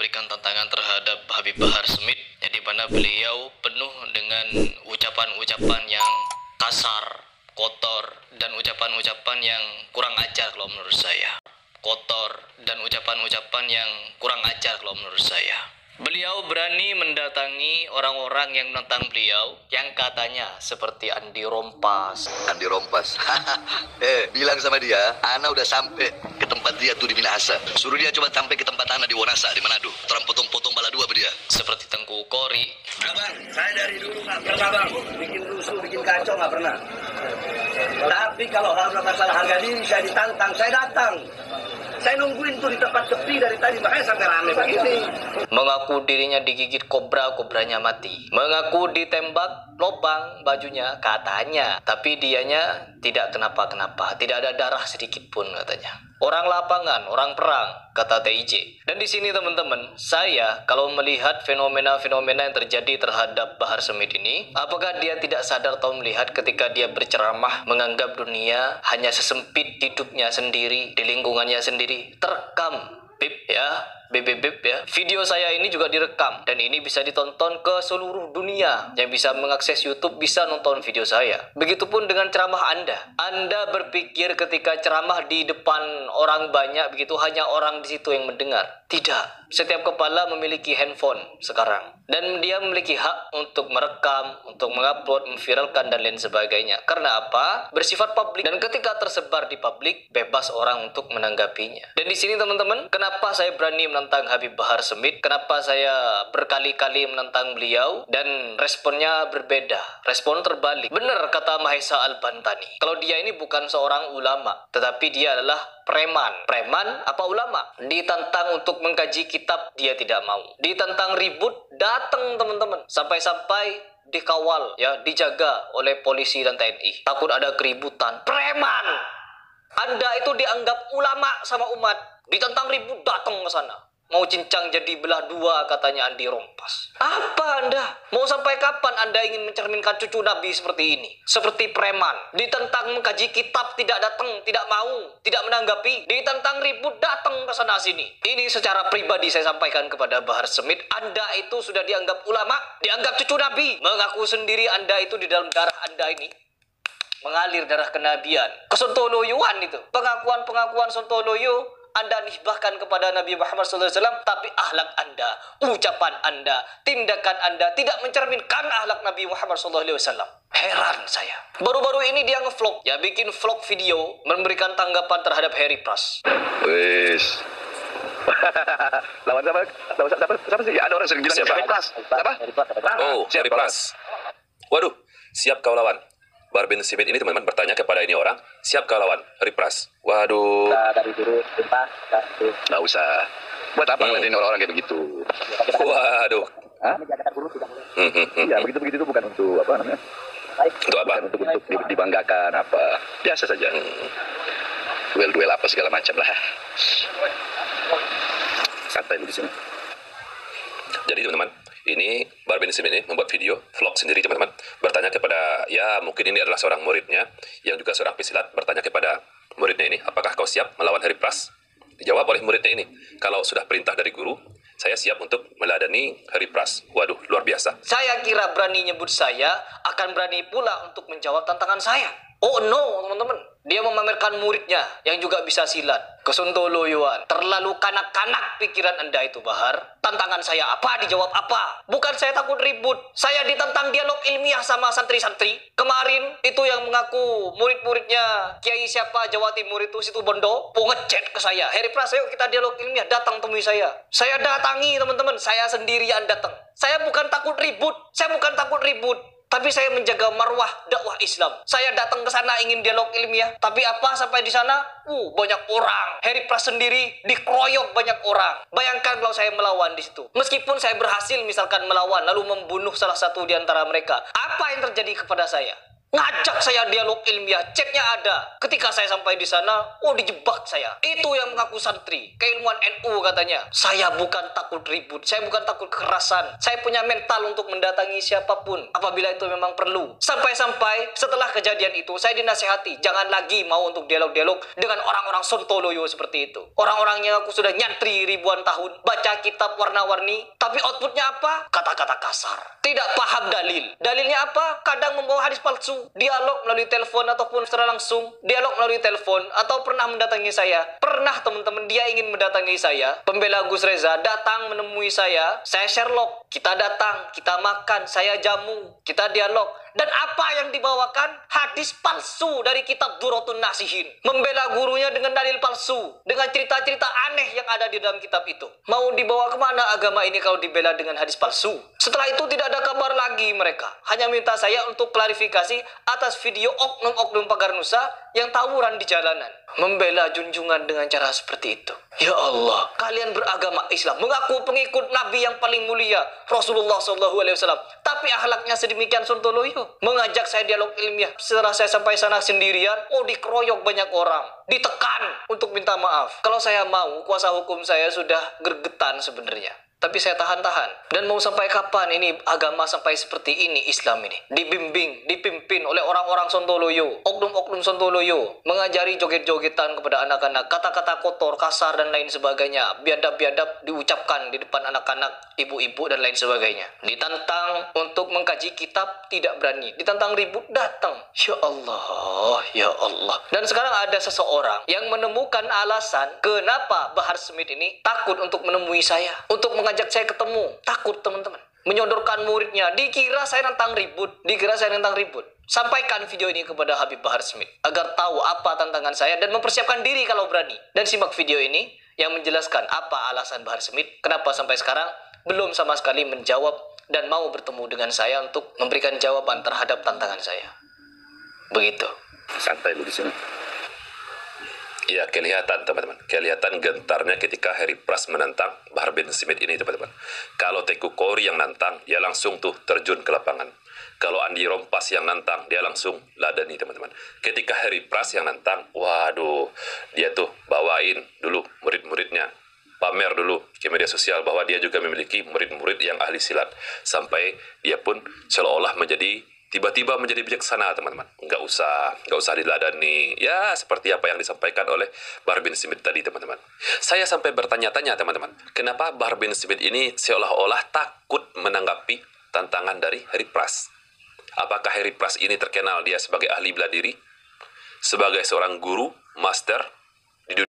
memberikan tantangan terhadap Habib Bahar Smith, yang dimana beliau penuh dengan ucapan-ucapan yang kasar, kotor, dan ucapan-ucapan yang kurang ajar kalau menurut saya. Kotor dan ucapan-ucapan yang kurang ajar kalau menurut saya. Beliau berani mendatangi orang-orang yang menentang beliau, yang katanya seperti Andi Rompas. Andi Rompas. Bilang sama dia, Ana udah sampai ke tempat dia tuh di Minahasa. Suruh dia coba sampai ke tempat Ana di Wonasa, di Manado. Terang potong-potong bala dua sama dia. Seperti Tengku Kori. Abang, saya dari dulu nggak pernah bang bikin rusuh, bikin kacau, nggak pernah. Tapi kalau hal masalah harga diri saya ditantang, saya datang. Saya nungguin tuh di tempat sepi dari tadi, makanya sampai rame begini. Mengaku dirinya digigit kobra, kobranya mati. Mengaku ditembak lubang bajunya, katanya. Tapi dianya tidak kenapa-kenapa, tidak ada darah sedikit pun katanya. Orang lapangan, orang perang, kata TIJ. Dan di sini teman-teman, saya kalau melihat fenomena-fenomena yang terjadi terhadap Bahar Smith ini, apakah dia tidak sadar atau melihat ketika dia berceramah menganggap dunia hanya sesempit hidupnya sendiri, di lingkungannya sendiri, terekam. Bip ya, bip ya. Video saya ini juga direkam dan ini bisa ditonton ke seluruh dunia. Yang bisa mengakses YouTube bisa nonton video saya. Begitupun dengan ceramah Anda. Anda berpikir ketika ceramah di depan orang banyak begitu hanya orang di situ yang mendengar. Tidak. Setiap kepala memiliki handphone sekarang dan dia memiliki hak untuk merekam, untuk mengupload, memviralkan dan lain sebagainya. Karena apa? Bersifat publik dan ketika tersebar di publik bebas orang untuk menanggapinya. Dan di sini teman-teman, kenapa saya berani menentang Habib Bahar Smith? Kenapa saya berkali-kali menentang beliau dan responnya berbeda, respon terbalik. Benar kata Mahesa Al-Bantani. Kalau dia ini bukan seorang ulama, tetapi dia adalah preman. Preman apa ulama? Ditantang untuk mengkaji kitab, dia tidak mau. Ditantang ribut, datang teman-teman. Sampai-sampai dikawal, ya, dijaga oleh polisi dan TNI. Takut ada keributan. Preman! Anda itu dianggap ulama sama umat. Ditantang ribut, datang ke sana. Mau cincang jadi belah dua, katanya Andi Rompas. Apa Anda? Mau sampai kapan Anda ingin mencerminkan cucu Nabi seperti ini? Seperti preman. Ditentang mengkaji kitab, tidak datang, tidak mau, tidak menanggapi. Ditentang ribut, datang ke sana sini. Ini secara pribadi saya sampaikan kepada Bahar Smith. Anda itu sudah dianggap ulama, dianggap cucu Nabi. Mengaku sendiri Anda itu di dalam darah Anda ini mengalir darah kenabian. Kesontoloyuan itu. Pengakuan-pengakuan sontoloyo Anda nisbahkan kepada Nabi Muhammad SAW, tapi akhlak Anda, ucapan Anda, tindakan Anda tidak mencerminkan akhlak Nabi Muhammad SAW. Heran saya. Baru-baru ini dia ngevlog, ya, bikin vlog video memberikan tanggapan terhadap Harry Pras. Wis. Lawan siapa sih? Ada orang sering bilang siapa? Pras. Siapa? Oh, Harry Pras. Waduh, siap kau lawan. Bahar bin Smith ini teman-teman bertanya kepada ini orang, siap kau lawan Harry Pras. Waduh. Dari dulu, sumpah. Nggak usah. Buat apa ngeliatin orang-orang kayak begitu? Waduh. Hah? Iya, begitu-begitu itu bukan untuk apa namanya? Untuk apa? Bukan untuk dibanggakan apa. Biasa saja. Duel-duel apa segala macam lah. Santai di sini. Jadi teman-teman, ini Bahar bin Smith ini membuat video vlog sendiri teman-teman, bertanya kepada, ya mungkin ini adalah seorang muridnya yang juga seorang pesilat, bertanya kepada muridnya ini, apakah kau siap melawan Harry Pras? Dijawab oleh muridnya ini, kalau sudah perintah dari guru, saya siap untuk meladani Harry Pras. Waduh, luar biasa. Saya kira berani nyebut saya, akan berani pula untuk menjawab tantangan saya. Oh no, teman-teman. Dia memamerkan muridnya yang juga bisa silat. Kesontoloyoan. Terlalu kanak-kanak pikiran Anda itu, Bahar. Tantangan saya apa, dijawab apa. Bukan saya takut ribut. Saya ditantang dialog ilmiah sama santri-santri. Kemarin itu yang mengaku murid-muridnya Kiai siapa Jawa Timur itu, situ Bondo, mau ngechat ke saya. Harry Pras, ayo kita dialog ilmiah, datang temui saya. Saya datangi teman-teman, saya sendirian datang. Saya bukan takut ribut. Tapi saya menjaga marwah dakwah Islam. Saya datang ke sana ingin dialog ilmiah. Tapi apa sampai di sana? Banyak orang. Harry Pras sendiri dikeroyok banyak orang. Bayangkan kalau saya melawan di situ. Meskipun saya berhasil misalkan melawan lalu membunuh salah satu di antara mereka. Apa yang terjadi kepada saya? Ngajak saya dialog ilmiah, chatnya ada. Ketika saya sampai di sana, dijebak saya. Itu yang mengaku santri, keilmuan NU katanya. Saya bukan takut ribut, saya bukan takut kekerasan. Saya punya mental untuk mendatangi siapapun apabila itu memang perlu. Sampai-sampai setelah kejadian itu, saya dinasehati, jangan lagi mau untuk dialog-dialog dengan orang-orang sontoloyo seperti itu. Orang-orangnya aku sudah nyantri ribuan tahun, baca kitab warna-warni, tapi outputnya apa? Kata-kata kasar. Tidak paham dalil. Dalilnya apa? Kadang membawa hadis palsu. Dialog melalui telepon ataupun secara langsung. Dialog melalui telepon atau pernah mendatangi saya. Pernah teman-teman dia ingin mendatangi saya. Pembela Gus Reza datang menemui saya. Saya Sherlock. Kita datang, kita makan, saya jamu, kita dialog. Dan apa yang dibawakan? Hadis palsu dari kitab Durratun Nasihin. Membela gurunya dengan dalil palsu. Dengan cerita-cerita aneh yang ada di dalam kitab itu. Mau dibawa kemana agama ini kalau dibela dengan hadis palsu? Setelah itu tidak ada kabar lagi mereka. Hanya minta saya untuk klarifikasi atas video oknum-oknum pagar Nusa yang tawuran di jalanan. Membela junjungan dengan cara seperti itu. Ya Allah, kalian beragama Islam, mengaku pengikut Nabi yang paling mulia, Rasulullah SAW. Tapi akhlaknya sedemikian sontoloyo. Mengajak saya dialog ilmiah. Setelah saya sampai sana sendirian, dikeroyok banyak orang. Ditekan untuk minta maaf. Kalau saya mau, kuasa hukum saya sudah gergetan sebenarnya. Tapi saya tahan-tahan. Dan mau sampai kapan ini agama sampai seperti ini Islam ini? Dibimbing, dipimpin oleh orang-orang sontoloyo, oknum-oknum sontoloyo, mengajari joget-jogetan kepada anak-anak, kata-kata kotor, kasar dan lain sebagainya, biadab-biadab diucapkan di depan anak-anak, ibu-ibu dan lain sebagainya. Ditantang untuk mengkaji kitab, tidak berani. Ditantang ribut, datang. Ya Allah, ya Allah. Dan sekarang ada seseorang yang menemukan alasan kenapa Bahar Smith ini takut untuk menemui saya, untuk mengajak saya ketemu. Takut teman-teman. Menyodorkan muridnya. Dikira saya nantang ribut. Sampaikan video ini kepada Habib Bahar Smith agar tahu apa tantangan saya dan mempersiapkan diri kalau berani. Dan simak video ini yang menjelaskan apa alasan Bahar Smith, kenapa sampai sekarang belum sama sekali menjawab dan mau bertemu dengan saya untuk memberikan jawaban terhadap tantangan saya. Begitu. Santai lu di sini. Ya, kelihatan teman-teman. Kelihatan gentarnya ketika Harry Pras menantang Bahar bin Smith ini teman-teman. Kalau Teku Kori yang nantang, dia langsung tuh terjun ke lapangan. Kalau Andi Rompas yang nantang, dia langsung ladani teman-teman. Ketika Harry Pras yang nantang, waduh, dia tuh bawain dulu murid-muridnya. Pamer dulu ke media sosial bahwa dia juga memiliki murid-murid yang ahli silat. Sampai dia pun seolah-olah tiba-tiba menjadi bijaksana teman-teman. Nggak usah diladani. Ya seperti apa yang disampaikan oleh Bahar bin Smith tadi teman-teman. Saya sampai bertanya-tanya teman-teman, kenapa Bahar bin Smith ini seolah-olah takut menanggapi tantangan dari Harry Pras? Apakah Harry Pras ini terkenal dia sebagai ahli bela diri? Sebagai seorang guru, master,